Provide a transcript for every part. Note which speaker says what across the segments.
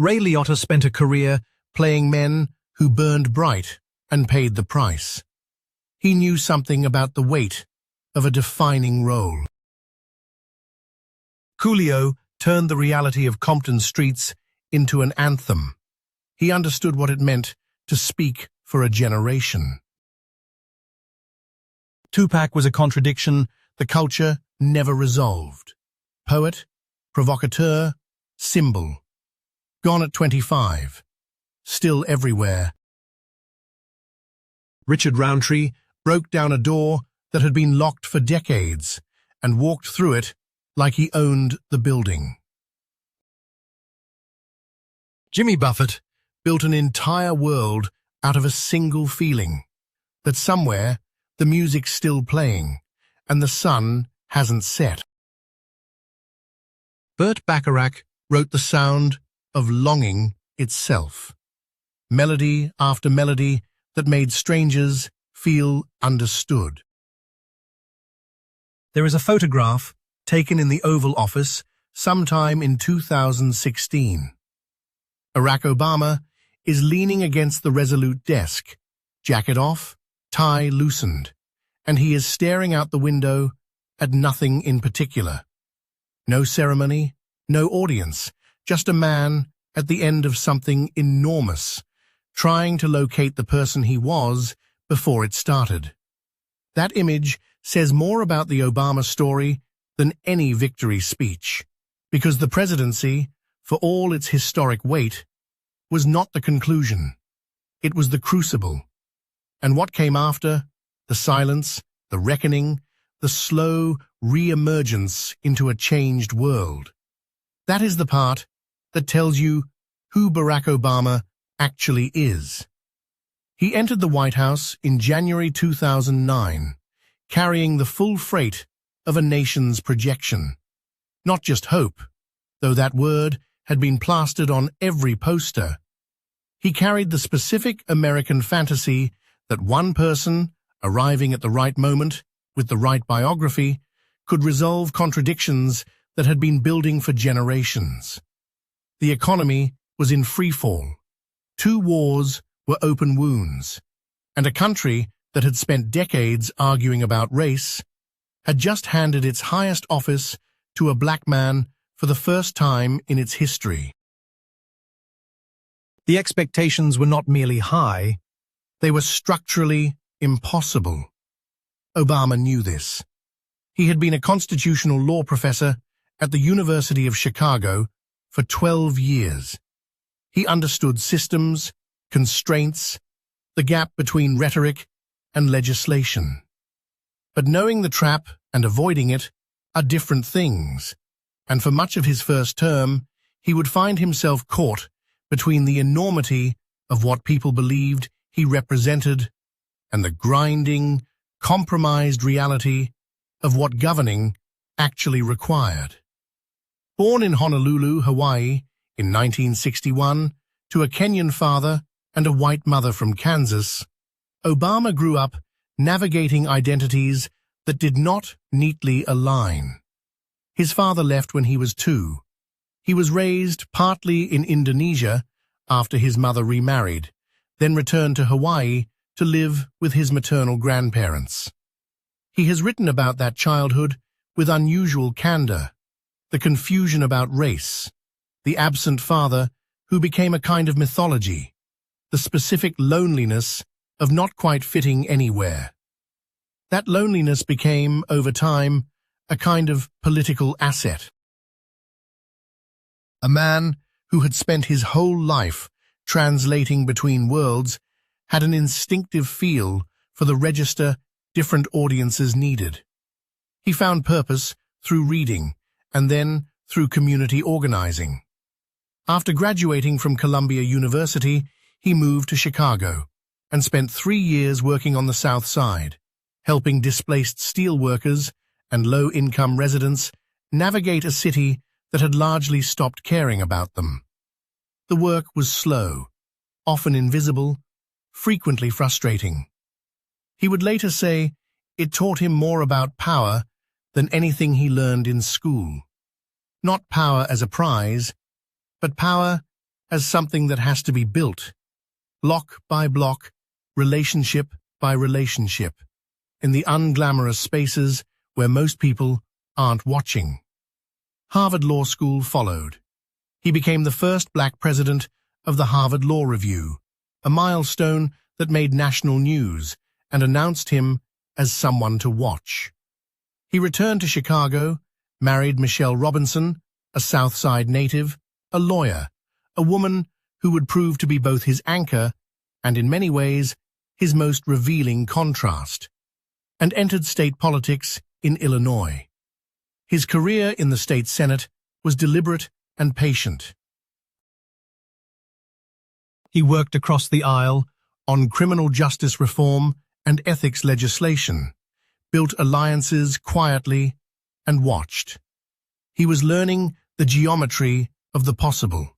Speaker 1: Ray Liotta spent a career playing men who burned bright and paid the price. He knew something about the weight of a defining role. Coolio turned the reality of Compton streets into an anthem. He understood what it meant to speak for a generation. Tupac was a contradiction the culture never resolved. Poet, provocateur, symbol. Gone at 25. Still everywhere. Richard Roundtree broke down a door that had been locked for decades and walked through it like he owned the building. Jimmy Buffett built an entire world out of a single feeling, that somewhere the music's still playing and the sun hasn't set. Burt Bacharach wrote the sound of longing itself, melody after melody that made strangers feel understood. There is a photograph taken in the Oval Office sometime in 2016. Barack Obama is leaning against the resolute desk, jacket off, tie loosened, and he is staring out the window at nothing in particular. No ceremony, no audience, just a man at the end of something enormous, trying to locate the person he was before it started. That image says more about the Obama story than any victory speech, because the presidency, for all its historic weight, was not the conclusion. It was the crucible. And what came after, the silence, the reckoning, the slow re-emergence into a changed world. That is the part that tells you who Barack Obama actually is. He entered the White House in January 2009, carrying the full freight of a nation's projection. Not just hope, though that word had been plastered on every poster. He carried the specific American fantasy that one person, arriving at the right moment with the right biography, could resolve contradictions that had been building for generations. The economy was in freefall. 2 wars were open wounds, and a country that had spent decades arguing about race had just handed its highest office to a black man for the first time in its history. The expectations were not merely high, they were structurally impossible. Obama knew this. He had been a constitutional law professor at the University of Chicago for 12 years. He understood systems, constraints, the gap between rhetoric and legislation. But knowing the trap and avoiding it are different things, and for much of his first term, he would find himself caught between the enormity of what people believed he represented and the grinding, compromised reality of what governing actually required. Born in Honolulu, Hawaii, in 1961, to a Kenyan father and a white mother from Kansas, Obama grew up navigating identities that did not neatly align. His father left when he was 2. He was raised partly in Indonesia after his mother remarried, then returned to Hawaii to live with his maternal grandparents. He has written about that childhood with unusual candor, the confusion about race, the absent father who became a kind of mythology, the specific loneliness of not quite fitting anywhere. That loneliness became, over time, a kind of political asset. A man who had spent his whole life translating between worlds had an instinctive feel for the register different audiences needed. He found purpose through reading and then through community organizing. After graduating from Columbia University, he moved to Chicago and spent 3 years working on the South Side, helping displaced steelworkers and low-income residents navigate a city that had largely stopped caring about them. The work was slow, often invisible, frequently frustrating. He would later say it taught him more about power than anything he learned in school. Not power as a prize, but power as something that has to be built, block by block, relationship by relationship, in the unglamorous spaces where most people aren't watching. Harvard Law School followed. He became the first black president of the Harvard Law Review, a milestone that made national news and announced him as someone to watch. He returned to Chicago, married Michelle Robinson, a South Side native, a lawyer, a woman who would prove to be both his anchor and, in many ways, his most revealing contrast, and entered state politics in Illinois. His career in the state Senate was deliberate and patient. He worked across the aisle on criminal justice reform and ethics legislation, built alliances quietly, and watched. He was learning the geometry of the possible.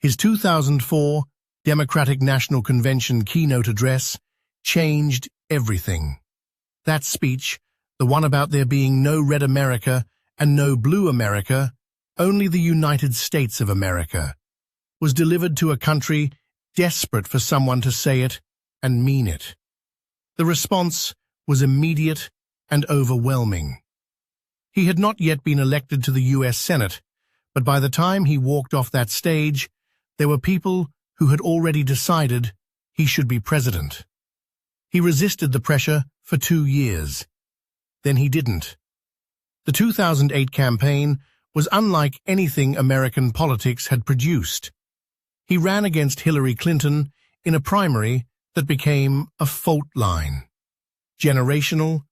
Speaker 1: His 2004 Democratic National Convention keynote address changed everything. That speech, the one about there being no red America and no blue America, only the United States of America, was delivered to a country desperate for someone to say it and mean it. The response was immediate and overwhelming. He had not yet been elected to the U.S. Senate, but by the time he walked off that stage, there were people who had already decided he should be president. He resisted the pressure for 2 years. Then he didn't. The 2008 campaign was unlike anything American politics had produced. He ran against Hillary Clinton in a primary that became a fault line. Generational,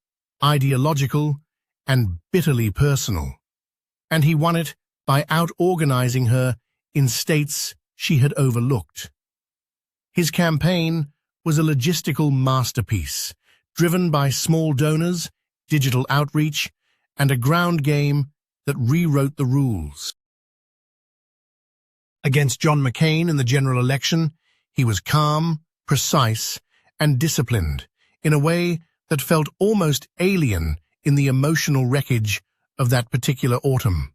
Speaker 1: ideological, and bitterly personal. And he won it by out-organizing her in states she had overlooked. His campaign was a logistical masterpiece, driven by small donors, digital outreach, and a ground game that rewrote the rules. Against John McCain in the general election, he was calm, precise, and disciplined in a way that felt almost alien in the emotional wreckage of that particular autumn.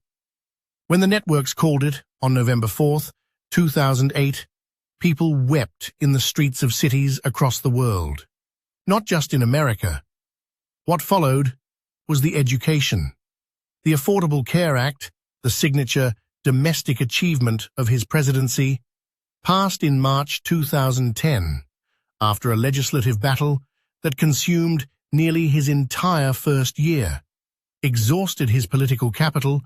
Speaker 1: When the networks called it on November 4th, 2008, people wept in the streets of cities across the world, not just in America. What followed was the education. The Affordable Care Act, the signature domestic achievement of his presidency, passed in March 2010, after a legislative battle that consumed nearly his entire first year, exhausted his political capital,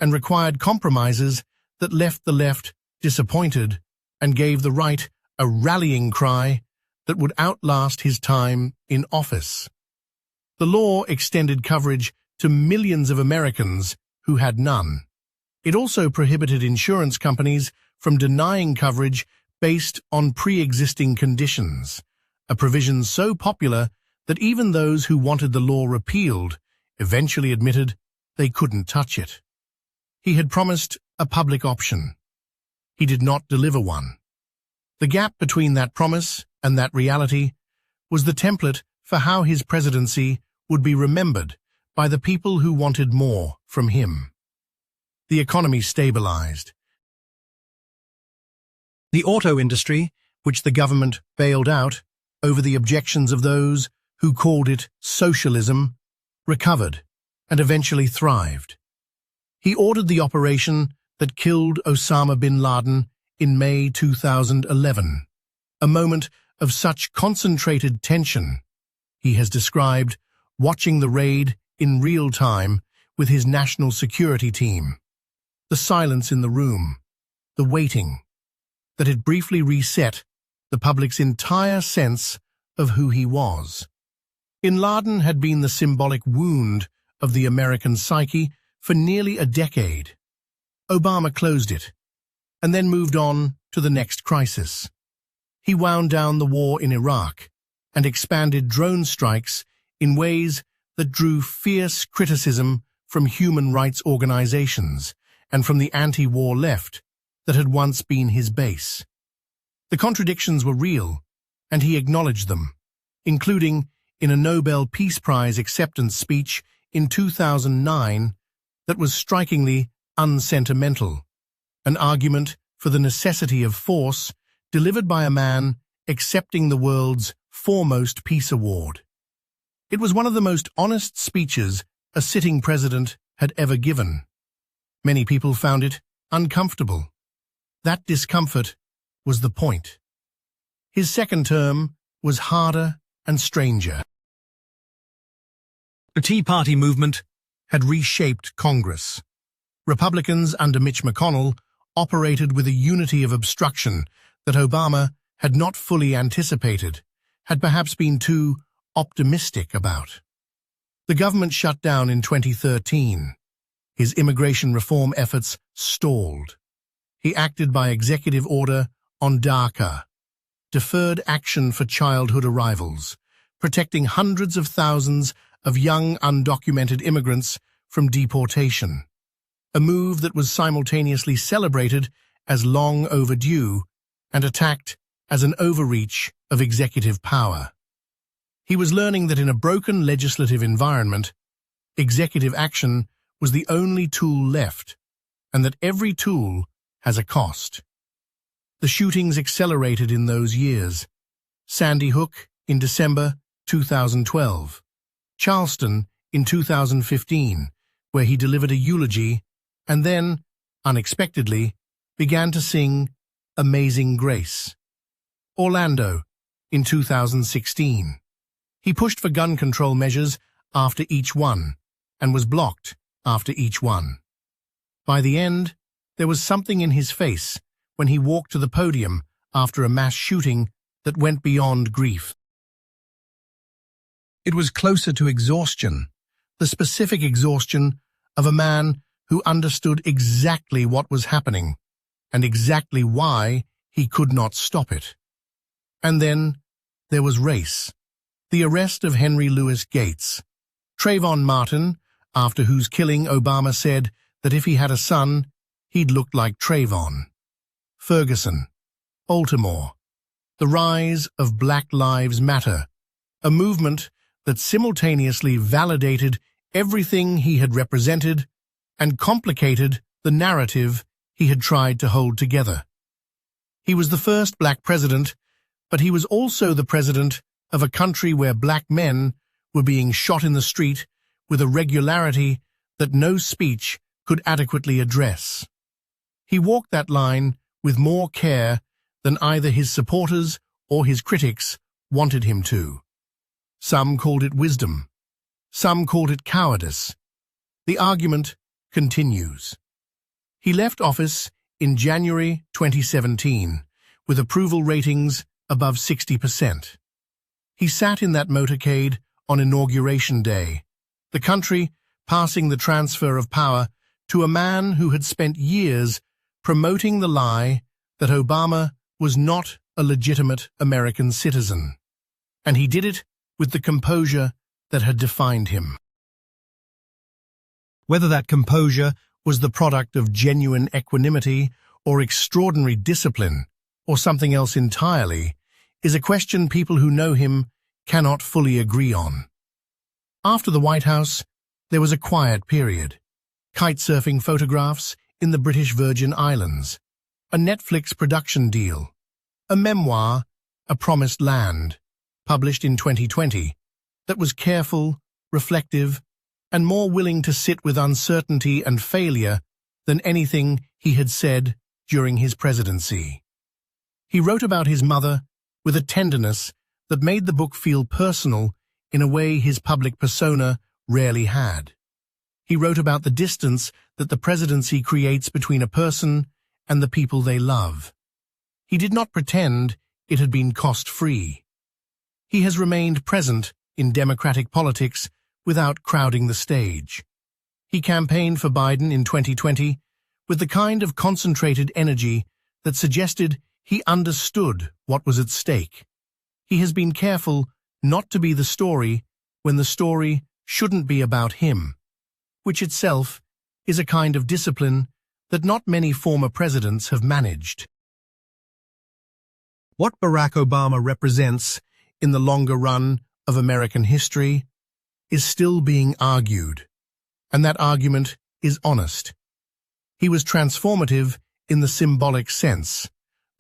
Speaker 1: and required compromises that left the left disappointed and gave the right a rallying cry that would outlast his time in office. The law extended coverage to millions of Americans who had none. It also prohibited insurance companies from denying coverage based on pre-existing conditions, a provision so popular that even those who wanted the law repealed eventually admitted they couldn't touch it. He had promised a public option. He did not deliver one. The gap between that promise and that reality was the template for how his presidency would be remembered by the people who wanted more from him. The economy stabilized. The auto industry, which the government bailed out over the objections of those who called it socialism, recovered and eventually thrived. He ordered the operation that killed Osama bin Laden in May 2011, a moment of such concentrated tension. He has described watching the raid in real time with his national security team. The silence in the room, the waiting, that it briefly reset the public's entire sense of who he was. Bin Laden had been the symbolic wound of the American psyche for nearly a decade. Obama closed it, and then moved on to the next crisis. He wound down the war in Iraq and expanded drone strikes in ways that drew fierce criticism from human rights organizations and from the anti-war left that had once been his base. The contradictions were real, and he acknowledged them, including in a Nobel Peace Prize acceptance speech in 2009 that was strikingly unsentimental, an argument for the necessity of force delivered by a man accepting the world's foremost peace award. It was one of the most honest speeches a sitting president had ever given. Many people found it uncomfortable. That discomfort was the point. His second term was harder and stranger. The Tea Party movement had reshaped Congress. Republicans under Mitch McConnell operated with a unity of obstruction that Obama had not fully anticipated, had perhaps been too optimistic about. The government shut down in 2013. His immigration reform efforts stalled. He acted by executive order on DACA, deferred action for childhood arrivals, protecting hundreds of thousands of young undocumented immigrants from deportation, a move that was simultaneously celebrated as long overdue and attacked as an overreach of executive power. He was learning that in a broken legislative environment, executive action was the only tool left, and that every tool has a cost. The shootings accelerated in those years. Sandy Hook in December 2012, Charleston in 2015, where he delivered a eulogy and then, unexpectedly, began to sing Amazing Grace. Orlando in 2016. He pushed for gun control measures after each one and was blocked after each one. By the end, there was something in his face when he walked to the podium after a mass shooting that went beyond grief. It was closer to exhaustion, the specific exhaustion of a man who understood exactly what was happening and exactly why he could not stop it. And then there was race. The arrest of Henry Louis Gates. Trayvon Martin, after whose killing Obama said that if he had a son, he'd look like Trayvon. Ferguson. Baltimore. The rise of Black Lives Matter, a movement that simultaneously validated everything he had represented and complicated the narrative he had tried to hold together. He was the first black president, but he was also the president of a country where black men were being shot in the street with a regularity that no speech could adequately address. He walked that line with more care than either his supporters or his critics wanted him to. Some called it wisdom. Some called it cowardice. The argument continues. He left office in January 2017 with approval ratings above 60%. He sat in that motorcade on Inauguration Day, the country passing the transfer of power to a man who had spent years promoting the lie that Obama was not a legitimate American citizen. And he did it with the composure that had defined him. Whether that composure was the product of genuine equanimity or extraordinary discipline, or something else entirely, is a question people who know him cannot fully agree on. After the White House, there was a quiet period. Kitesurfing photographs in the British Virgin Islands, a Netflix production deal, a memoir, A Promised Land, published in 2020, that was careful, reflective, and more willing to sit with uncertainty and failure than anything he had said during his presidency. He wrote about his mother with a tenderness that made the book feel personal in a way his public persona rarely had. He wrote about the distance that the presidency creates between a person and the people they love. He did not pretend it had been cost-free. He has remained present in Democratic politics without crowding the stage. He campaigned for Biden in 2020 with the kind of concentrated energy that suggested he understood what was at stake. He has been careful not to be the story when the story shouldn't be about him, which itself is a kind of discipline that not many former presidents have managed. What Barack Obama represents in the longer run of American history is still being argued, and that argument is honest. He was transformative in the symbolic sense.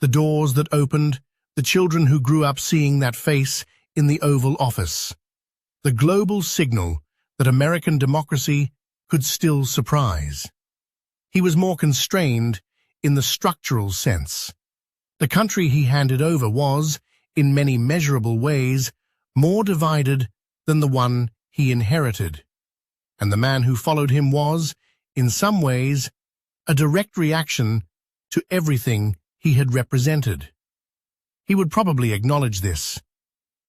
Speaker 1: The doors that opened, the children who grew up seeing that face in the Oval Office. The global signal that American democracy could still surprise. He was more constrained in the structural sense. The country he handed over was, in many measurable ways, more divided than the one he inherited. And the man who followed him was, in some ways, a direct reaction to everything he had represented. He would probably acknowledge this.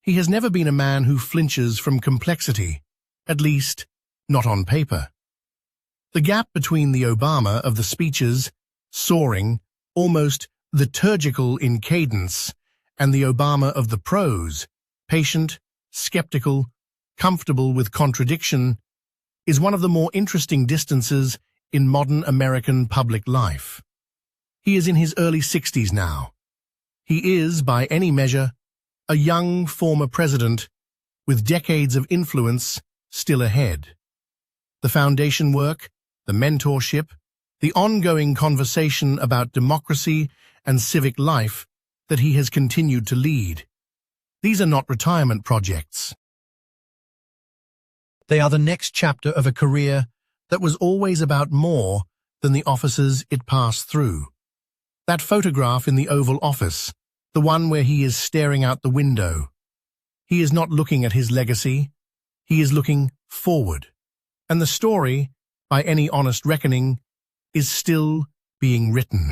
Speaker 1: He has never been a man who flinches from complexity, at least not on paper. The gap between the Obama of the speeches, soaring, almost liturgical in cadence, and the Obama of the prose, patient, skeptical, comfortable with contradiction, is one of the more interesting distances in modern American public life. He is in his early 60s now. He is, by any measure, a young former president with decades of influence still ahead. The foundation work, the mentorship, the ongoing conversation about democracy and civic life that he has continued to lead. These are not retirement projects. They are the next chapter of a career that was always about more than the offices it passed through. That photograph in the Oval Office, the one where he is staring out the window. He is not looking at his legacy, he is looking forward. And the story, by any honest reckoning, is still being written.